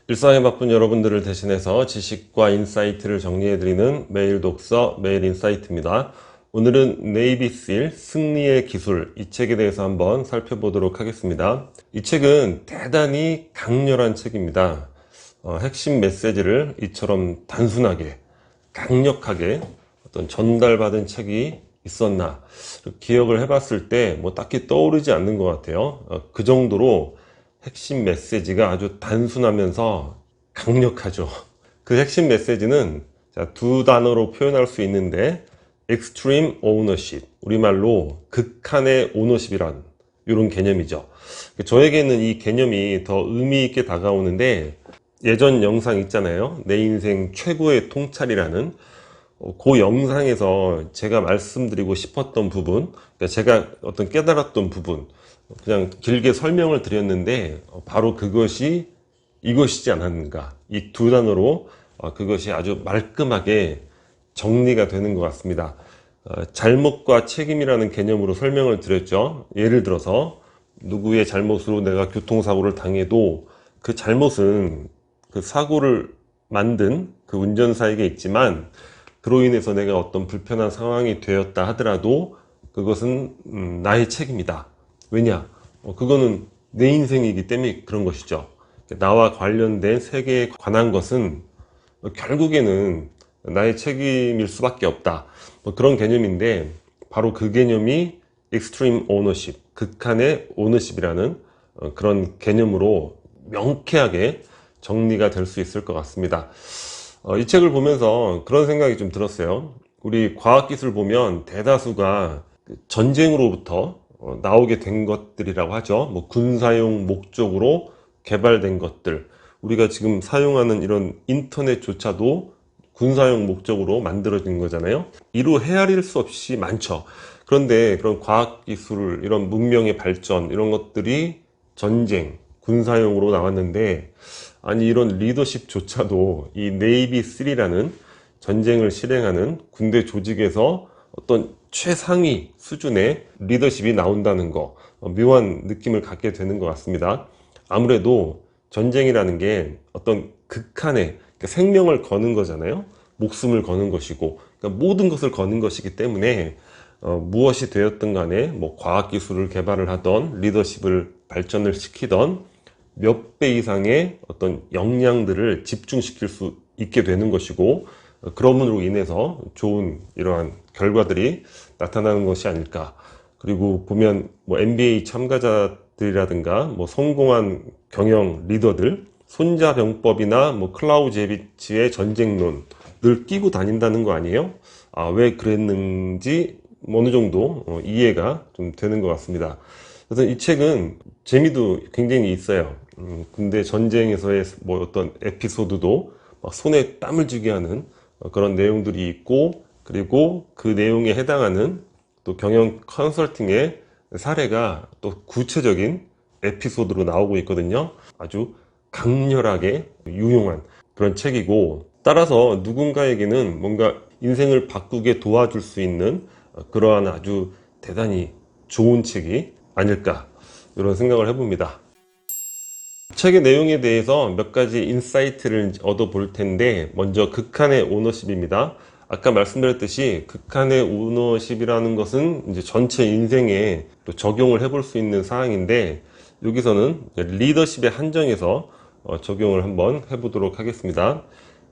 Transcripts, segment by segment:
일상에 바쁜 여러분들을 대신해서 지식과 인사이트를 정리해드리는 매일 독서, 매일 인사이트입니다. 오늘은 네이비실 승리의 기술, 이 책에 대해서 한번 살펴보도록 하겠습니다. 이 책은 대단히 강렬한 책입니다. 핵심 메시지를 이처럼 단순하게, 강력하게 어떤 전달받은 책이 있었나 기억을 해봤을 때 뭐 딱히 떠오르지 않는 것 같아요. 그 정도로 핵심 메시지가 아주 단순하면서 강력하죠. 그 핵심 메시지는 두 단어로 표현할 수 있는데 extreme ownership, 우리말로 극한의 오너십이란 이런 개념이죠. 저에게는 이 개념이 더 의미 있게 다가오는데, 예전 영상 있잖아요. 내 인생 최고의 통찰이라는 그 영상에서 제가 말씀드리고 싶었던 부분, 그러니까 제가 어떤 깨달았던 부분, 그냥 길게 설명을 드렸는데 바로 그것이 이것이지 않았는가. 이 두 단어로 그것이 아주 말끔하게 정리가 되는 것 같습니다. 잘못과 책임이라는 개념으로 설명을 드렸죠. 예를 들어서 누구의 잘못으로 내가 교통사고를 당해도 그 잘못은 그 사고를 만든 그 운전사에게 있지만, 그로 인해서 내가 어떤 불편한 상황이 되었다 하더라도 그것은 나의 책임이다. 왜냐? 그거는 내 인생이기 때문에 그런 것이죠. 나와 관련된 세계에 관한 것은 결국에는 나의 책임일 수밖에 없다. 그런 개념인데, 바로 그 개념이 extreme ownership, 극한의 오너십이라는 그런 개념으로 명쾌하게 정리가 될 수 있을 것 같습니다. 이 책을 보면서 그런 생각이 좀 들었어요. 우리 과학기술 보면 대다수가 전쟁으로부터 나오게 된 것들이라고 하죠. 뭐 군사용 목적으로 개발된 것들, 우리가 지금 사용하는 이런 인터넷조차도 군사용 목적으로 만들어진 거잖아요. 이루 헤아릴 수 없이 많죠. 그런데 그런 과학기술, 이런 문명의 발전, 이런 것들이 전쟁, 군사용으로 나왔는데, 아니 이런 리더십조차도 이 네이비 3라는 전쟁을 실행하는 군대 조직에서 어떤 최상위 수준의 리더십이 나온다는 거, 묘한 느낌을 갖게 되는 것 같습니다. 아무래도 전쟁이라는 게 어떤 극한의, 그러니까 생명을 거는 거잖아요. 목숨을 거는 것이고, 그러니까 모든 것을 거는 것이기 때문에 무엇이 되었든 간에 뭐 과학기술을 개발을 하던, 리더십을 발전을 시키던 몇 배 이상의 어떤 역량들을 집중시킬 수 있게 되는 것이고, 그럼으로 인해서 좋은 이러한 결과들이 나타나는 것이 아닐까. 그리고 보면 뭐 NBA 참가자들이라든가 뭐 성공한 경영 리더들, 손자병법이나 뭐 클라우제비치의 전쟁론 늘 끼고 다닌다는 거 아니에요? 왜 그랬는지 어느 정도 이해가 좀 되는 것 같습니다. 그래서 이 책은 재미도 굉장히 있어요. 근데 전쟁에서의 뭐 어떤 에피소드도 막 손에 땀을 쥐게 하는 그런 내용들이 있고, 그리고 그 내용에 해당하는 또 경영 컨설팅의 사례가 또 구체적인 에피소드로 나오고 있거든요. 아주 강렬하게 유용한 그런 책이고, 따라서 누군가에게는 뭔가 인생을 바꾸게 도와줄 수 있는 그러한 아주 대단히 좋은 책이 아닐까, 이런 생각을 해봅니다. 책의 내용에 대해서 몇 가지 인사이트를 얻어 볼 텐데, 먼저 극한의 오너십입니다. 아까 말씀드렸듯이 극한의 오너십이라는 것은 이제 전체 인생에 또 적용을 해볼 수 있는 사항인데, 여기서는 리더십의 한정에서 적용을 한번 해보도록 하겠습니다.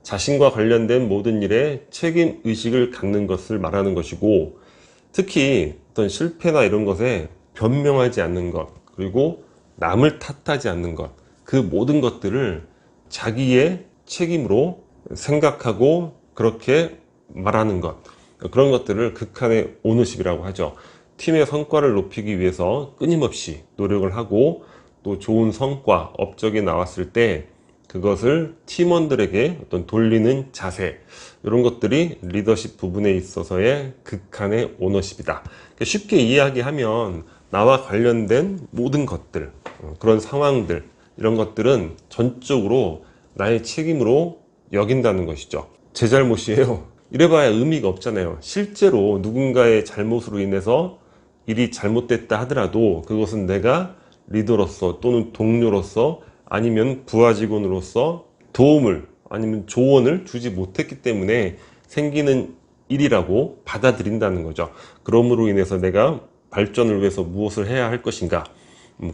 자신과 관련된 모든 일에 책임 의식을 갖는 것을 말하는 것이고, 특히 어떤 실패나 이런 것에 변명하지 않는 것, 그리고 남을 탓하지 않는 것, 그 모든 것들을 자기의 책임으로 생각하고 그렇게 말하는 것, 그런 것들을 극한의 오너십이라고 하죠. 팀의 성과를 높이기 위해서 끊임없이 노력을 하고, 또 좋은 성과, 업적이 나왔을 때 그것을 팀원들에게 어떤 돌리는 자세, 이런 것들이 리더십 부분에 있어서의 극한의 오너십이다. 쉽게 이야기하면 나와 관련된 모든 것들, 그런 상황들, 이런 것들은 전적으로 나의 책임으로 여긴다는 것이죠. 제 잘못이에요, 이래봐야 의미가 없잖아요. 실제로 누군가의 잘못으로 인해서 일이 잘못됐다 하더라도 그것은 내가 리더로서 또는 동료로서 아니면 부하 직원으로서 도움을 아니면 조언을 주지 못했기 때문에 생기는 일이라고 받아들인다는 거죠. 그러므로 인해서 내가 발전을 위해서 무엇을 해야 할 것인가,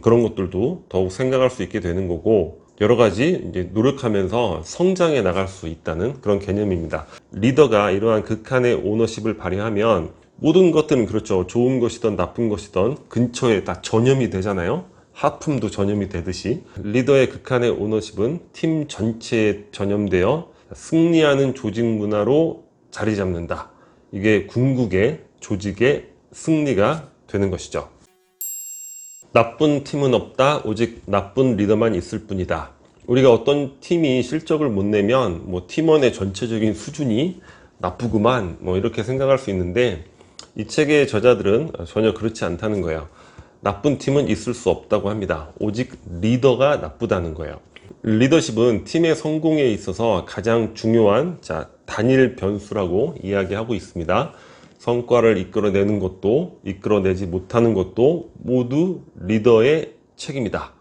그런 것들도 더욱 생각할 수 있게 되는 거고, 여러 가지 이제 노력하면서 성장해 나갈 수 있다는 그런 개념입니다. 리더가 이러한 극한의 오너십을 발휘하면 모든 것들은 그렇죠. 좋은 것이든 나쁜 것이든 근처에 다 전염이 되잖아요. 하품도 전염이 되듯이 리더의 극한의 오너십은 팀 전체에 전염되어 승리하는 조직 문화로 자리 잡는다. 이게 궁극의 조직의 승리가 되는 것이죠. 나쁜 팀은 없다. 오직 나쁜 리더만 있을 뿐이다. 우리가 어떤 팀이 실적을 못 내면 뭐 팀원의 전체적인 수준이 나쁘구만 뭐 이렇게 생각할 수 있는데, 이 책의 저자들은 전혀 그렇지 않다는 거예요. 나쁜 팀은 있을 수 없다고 합니다. 오직 리더가 나쁘다는 거예요. 리더십은 팀의 성공에 있어서 가장 중요한 단일 변수라고 이야기하고 있습니다. 성과를 이끌어내는 것도 이끌어내지 못하는 것도 모두 리더의 책임이다.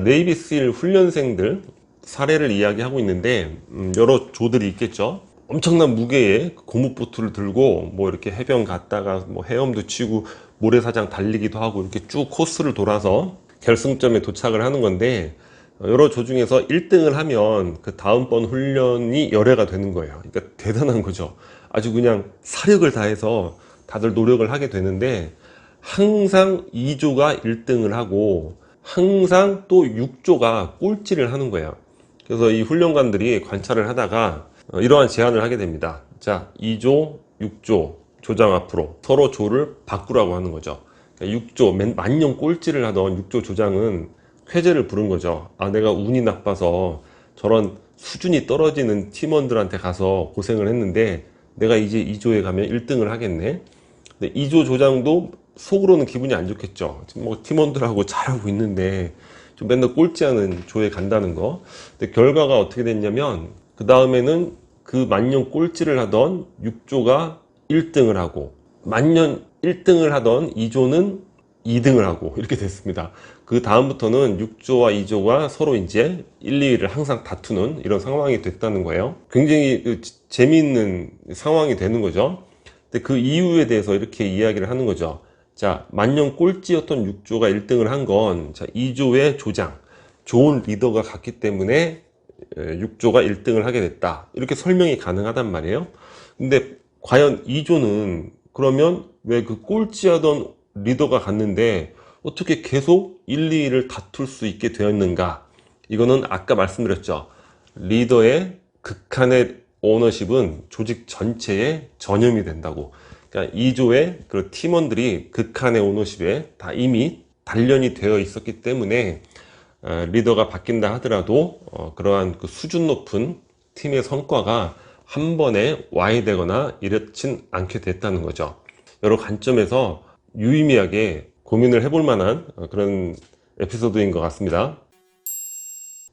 네이비실 훈련생들 사례를 이야기하고 있는데, 여러 조들이 있겠죠. 엄청난 무게의 고무보트를 들고 뭐 이렇게 해변 갔다가 뭐 헤엄도 치고 모래사장 달리기도 하고 이렇게 쭉 코스를 돌아서 결승점에 도착을 하는 건데, 여러 조 중에서 1등을 하면 그 다음번 훈련이 열애가 되는 거예요. 그러니까 대단한 거죠. 아주 그냥 사력을 다해서 다들 노력을 하게 되는데, 항상 2조가 1등을 하고 항상 또 6조가 꼴찌를 하는 거예요. 그래서 이 훈련관들이 관찰을 하다가 이러한 제안을 하게 됩니다. 2조, 6조 조장 앞으로 서로 조를 바꾸라고 하는 거죠. 6조, 만년 꼴찌를 하던 6조 조장은 쾌재를 부른 거죠. 내가 운이 나빠서 저런 수준이 떨어지는 팀원들한테 가서 고생을 했는데 내가 이제 2조에 가면 1등을 하겠네. 근데 2조 조장도 속으로는 기분이 안 좋겠죠. 뭐 팀원들하고 잘하고 있는데 좀 맨날 꼴찌하는 조에 간다는 거. 근데 결과가 어떻게 됐냐면, 그 다음에는 그 만년 꼴찌를 하던 6조가 1등을 하고, 만년 1등을 하던 2조는 2등을 하고, 이렇게 됐습니다. 그 다음부터는 6조와 2조가 서로 이제 1, 2위를 항상 다투는 이런 상황이 됐다는 거예요. 굉장히 재미있는 상황이 되는 거죠. 근데 그 이유에 대해서 이렇게 이야기를 하는 거죠. 만년 꼴찌였던 6조가 1등을 한 건 2조의 조장, 좋은 리더가 갔기 때문에 6조가 1등을 하게 됐다. 이렇게 설명이 가능하단 말이에요. 근데 과연 2조는 그러면 왜 그 꼴찌하던 리더가 갔는데 어떻게 계속 1, 2위를 다툴 수 있게 되었는가? 이거는 아까 말씀드렸죠. 리더의 극한의 오너십은 조직 전체에 전염이 된다고. 그러니까 2조의 그 팀원들이 극한의 오너십에 다 이미 단련이 되어 있었기 때문에 리더가 바뀐다 하더라도 그러한 그 수준 높은 팀의 성과가 한 번에 와해되거나 이렇진 않게 됐다는 거죠. 여러 관점에서 유의미하게 고민을 해볼 만한 그런 에피소드인 것 같습니다.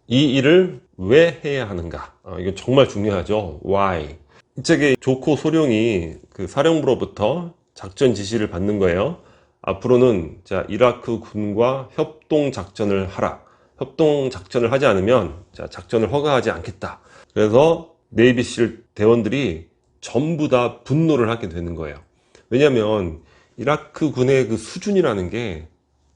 이 일을 왜 해야 하는가? 이거 정말 중요하죠. Why? 이 책에 조코 소룡이 그 사령부로부터 작전 지시를 받는 거예요. 앞으로는 이라크 군과 협동 작전을 하라. 협동 작전을 하지 않으면 작전을 허가하지 않겠다. 그래서 네이비실 대원들이 전부 다 분노를 하게 되는 거예요. 왜냐하면 이라크 군의 그 수준이라는 게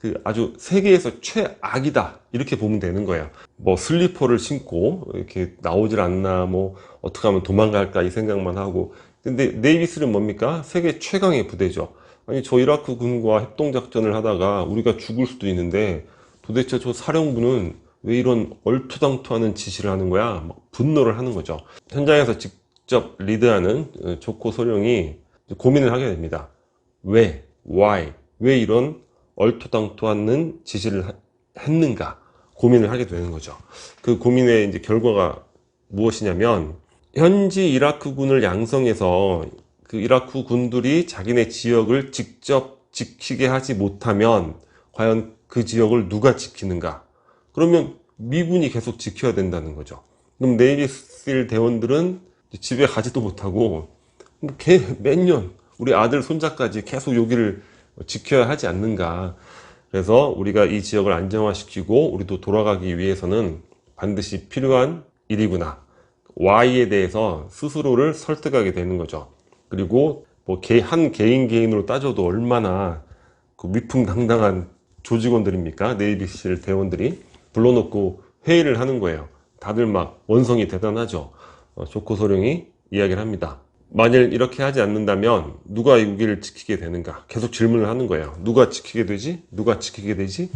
그 아주 세계에서 최악이다, 이렇게 보면 되는 거예요. 뭐 슬리퍼를 신고 이렇게 나오질 않나, 뭐 어떻게 하면 도망갈까 이 생각만 하고. 근데 네이비스는 뭡니까? 세계 최강의 부대죠. 아니 저 이라크 군과 협동작전을 하다가 우리가 죽을 수도 있는데 도대체 저 사령부는 왜 이런 얼토당토하는 지시를 하는 거야? 막 분노를 하는 거죠. 현장에서 직접 리드하는 조코 소령이 고민을 하게 됩니다. 왜? Why? 왜 이런 얼토당토하는 지시를 했는가 고민을 하게 되는 거죠. 그 고민의 이제 결과가 무엇이냐면, 현지 이라크 군을 양성해서 그 이라크 군들이 자기네 지역을 직접 지키게 하지 못하면 과연 그 지역을 누가 지키는가? 그러면 미군이 계속 지켜야 된다는 거죠. 그럼 네이비실 대원들은 집에 가지도 못하고 몇 년 우리 아들 손자까지 계속 여기를 지켜야 하지 않는가. 그래서 우리가 이 지역을 안정화시키고 우리도 돌아가기 위해서는 반드시 필요한 일이구나. Y에 대해서 스스로를 설득하게 되는 거죠. 그리고 뭐 한 개인으로 따져도 얼마나 그 위풍당당한 조직원들입니까? 네이비실 대원들이 불러놓고 회의를 하는 거예요. 다들 막 원성이 대단하죠. 조코 소령이 이야기를 합니다. 만일 이렇게 하지 않는다면 누가 여기를 지키게 되는가? 계속 질문을 하는 거예요. 누가 지키게 되지? 누가 지키게 되지?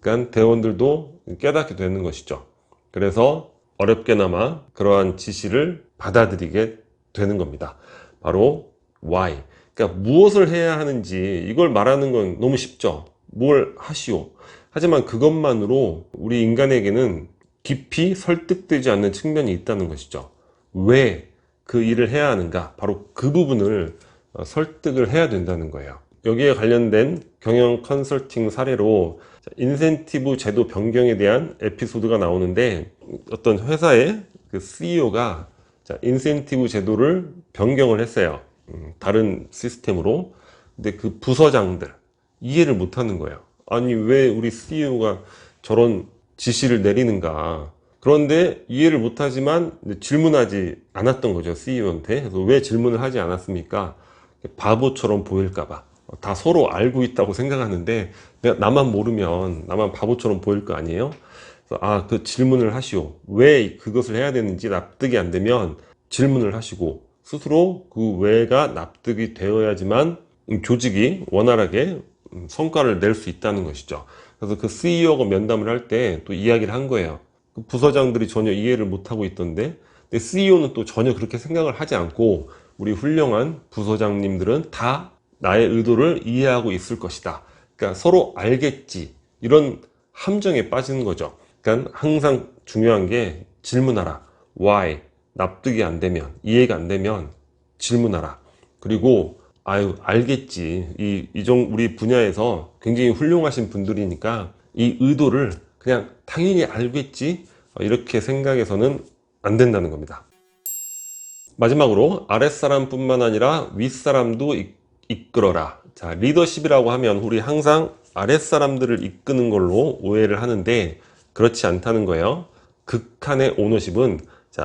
그러니까 대원들도 깨닫게 되는 것이죠. 그래서 어렵게나마 그러한 지시를 받아들이게 되는 겁니다. 바로 why. 그러니까 무엇을 해야 하는지 이걸 말하는 건 너무 쉽죠. 뭘 하시오. 하지만 그것만으로 우리 인간에게는 깊이 설득되지 않는 측면이 있다는 것이죠. 왜 그 일을 해야 하는가? 바로 그 부분을 설득을 해야 된다는 거예요. 여기에 관련된 경영 컨설팅 사례로 인센티브 제도 변경에 대한 에피소드가 나오는데, 어떤 회사의 그 CEO가 인센티브 제도를 변경을 했어요. 다른 시스템으로. 근데 그 부서장들 이해를 못 하는 거예요. 아니, 왜 우리 CEO가 저런 지시를 내리는가. 그런데 이해를 못하지만 질문하지 않았던 거죠, CEO한테. 그래서 왜 질문을 하지 않았습니까? 바보처럼 보일까봐. 다 서로 알고 있다고 생각하는데 나만 모르면 나만 바보처럼 보일 거 아니에요? 그래서 그 질문을 하시오. 왜 그것을 해야 되는지 납득이 안 되면 질문을 하시고, 스스로 그 왜가 납득이 되어야지만 조직이 원활하게 성과를 낼 수 있다는 것이죠. 그래서 그 CEO가 면담을 할 때 또 이야기를 한 거예요. 그 부서장들이 전혀 이해를 못하고 있던데, 근데 CEO는 또 전혀 그렇게 생각을 하지 않고 우리 훌륭한 부서장님들은 다 나의 의도를 이해하고 있을 것이다. 그러니까 서로 알겠지. 이런 함정에 빠지는 거죠. 그러니까 항상 중요한 게 질문하라. Why? 납득이 안 되면, 이해가 안 되면 질문하라. 그리고 알겠지. 우리 분야에서 굉장히 훌륭하신 분들이니까 이 의도를 그냥 당연히 알겠지. 이렇게 생각해서는 안 된다는 겁니다. 마지막으로 아랫사람뿐만 아니라 윗사람도 이끌어라. 자, 리더십이라고 하면 우리 항상 아랫사람들을 이끄는 걸로 오해를 하는데 그렇지 않다는 거예요. 극한의 오너십은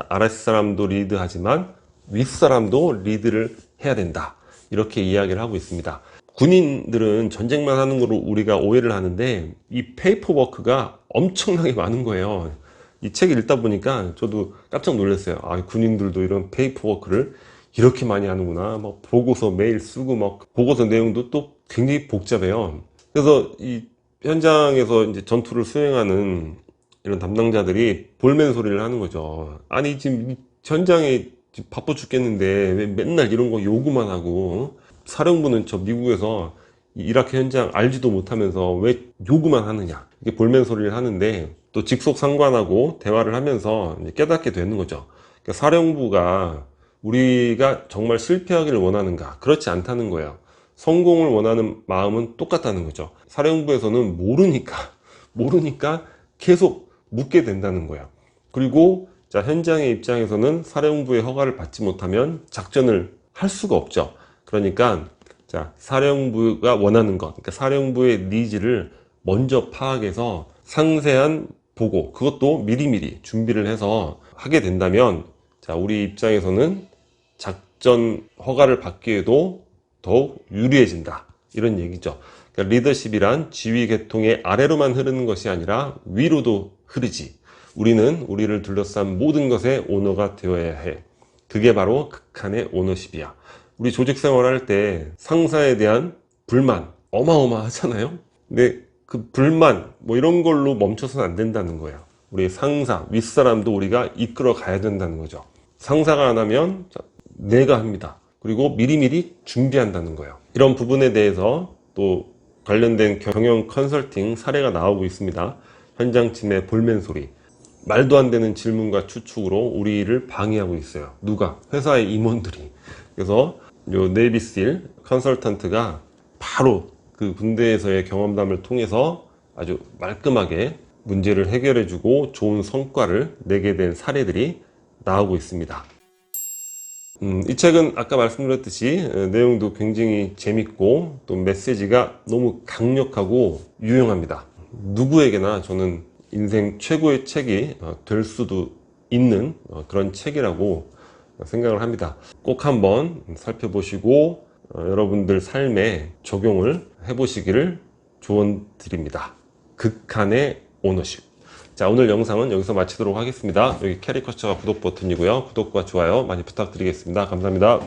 아랫사람도 리드하지만 윗사람도 리드를 해야 된다. 이렇게 이야기를 하고 있습니다. 군인들은 전쟁만 하는 거로 우리가 오해를 하는데 이 페이퍼워크가 엄청나게 많은 거예요. 이 책 읽다 보니까 저도 깜짝 놀랐어요. 군인들도 이런 페이퍼워크를 이렇게 많이 하는구나. 막 보고서 매일 쓰고, 막 보고서 내용도 또 굉장히 복잡해요. 그래서 이 현장에서 이제 전투를 수행하는 이런 담당자들이 볼멘 소리를 하는 거죠. 아니, 지금 현장에 바빠 죽겠는데 왜 맨날 이런 거 요구만 하고, 사령부는 저 미국에서 이라크 현장 알지도 못하면서 왜 요구만 하느냐. 이게 볼멘 소리를 하는데, 또 직속 상관하고 대화를 하면서 이제 깨닫게 되는 거죠. 그러니까 사령부가 우리가 정말 실패하기를 원하는가? 그렇지 않다는 거예요. 성공을 원하는 마음은 똑같다는 거죠. 사령부에서는 모르니까 계속 묻게 된다는 거예요. 그리고 현장의 입장에서는 사령부의 허가를 받지 못하면 작전을 할 수가 없죠. 그러니까 사령부가 원하는 것, 그러니까 사령부의 니즈를 먼저 파악해서 상세한 보고, 그것도 미리미리 준비를 해서 하게 된다면 우리 입장에서는 작전 허가를 받기에도 더욱 유리해진다. 이런 얘기죠. 그러니까 리더십이란 지휘 계통의 아래로만 흐르는 것이 아니라 위로도 흐르지. 우리는 우리를 둘러싼 모든 것의 오너가 되어야 해. 그게 바로 극한의 오너십이야. 우리 조직 생활할 때 상사에 대한 불만 어마어마하잖아요. 근데 그 불만 이런 걸로 멈춰서는 안 된다는 거예요. 우리 상사, 윗사람도 우리가 이끌어 가야 된다는 거죠. 상사가 안 하면 내가 합니다. 그리고 미리미리 준비한다는 거예요. 이런 부분에 대해서 또 관련된 경영 컨설팅 사례가 나오고 있습니다. 현장팀의 볼멘 소리, 말도 안 되는 질문과 추측으로 우리를 방해하고 있어요. 누가? 회사의 임원들이. 그래서 네이비실 컨설턴트가 바로 그 군대에서의 경험담을 통해서 아주 말끔하게 문제를 해결해주고 좋은 성과를 내게 된 사례들이 나오고 있습니다. 이 책은 아까 말씀드렸듯이 내용도 굉장히 재밌고 또 메시지가 너무 강력하고 유용합니다. 누구에게나 저는 인생 최고의 책이 될 수도 있는 그런 책이라고 생각을 합니다. 꼭 한번 살펴보시고 여러분들 삶에 적용을 해보시기를 조언드립니다. 극한의 오너십. 자, 오늘 영상은 여기서 마치도록 하겠습니다. 여기 캐리커처가 구독 버튼이고요. 구독과 좋아요 많이 부탁드리겠습니다. 감사합니다.